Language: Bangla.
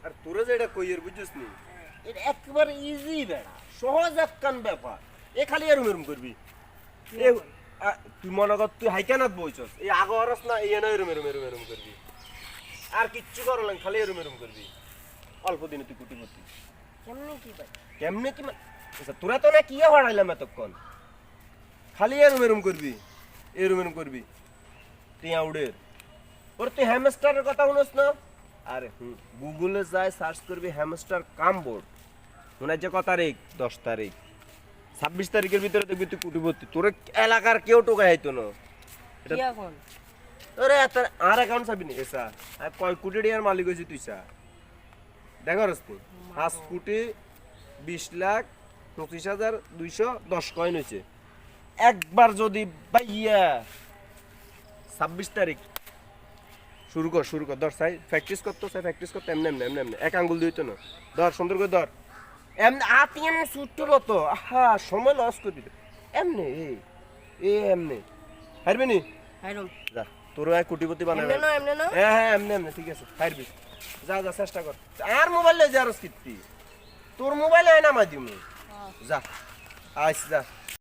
আর তোরে যেটা কইয়ের বুঝছিস নি এটা একবার ইজি বেড়া সহজ একখান ব্যাপার এ খালি এরম করবি এ তুই মনে কর তুই হাইকানাত বইছস এই আগো হরস না এই এনে এরম করবি আর কিচ্ছু করো না খালি এরম করবি অল্প দিনে তুই কোটিপতি কেমনে কি আচ্ছা তোরা তো না কি হারাইলাম এতক্ষণ খালি এরম করবি এরম করবি টিয়া উড়ের ওর তুই হ্যামস্টারের কথা শুনস না আরে গুগলে যায় সার্চ করবি হ্যামস্টার কাম বোর্ড মনে যে কত তারিখ 10 তারিখ 26 তারিখের ভিতরে দেখবি তুই কোটিপতি তোর এলাকার কেউ টোকা হইতো না এটা এখন আরে আর অ্যাকাউন্ট চাবি নি এসা আর কয় কোটি টাকার মালিক হইছিস তুই সা দেখারস তুই 5 কোটি 20 লাখ 25,210 কয়েন হইছে একবার যদি ভাইয়া 26 তারিখ শুরু কর ধর সাই প্র্যাকটিস করতে এমনি এক আঙ্গুল দিইতো না ধর সুন্দর করে ধর এমনি আতিয়ান ছুটতে মতো আহা সময় লস করে দিতে এমনি এমনি হারবি নি হাইরুম যা তোর এক কোটিপতি বানাবে এমনে না হ্যাঁ এমনি ঠিক আছে হারবি যা চেষ্টা কর আর মোবাইল লই যা রস কীর্তি তোর মোবাইলে না মাদিমু যা আইস যা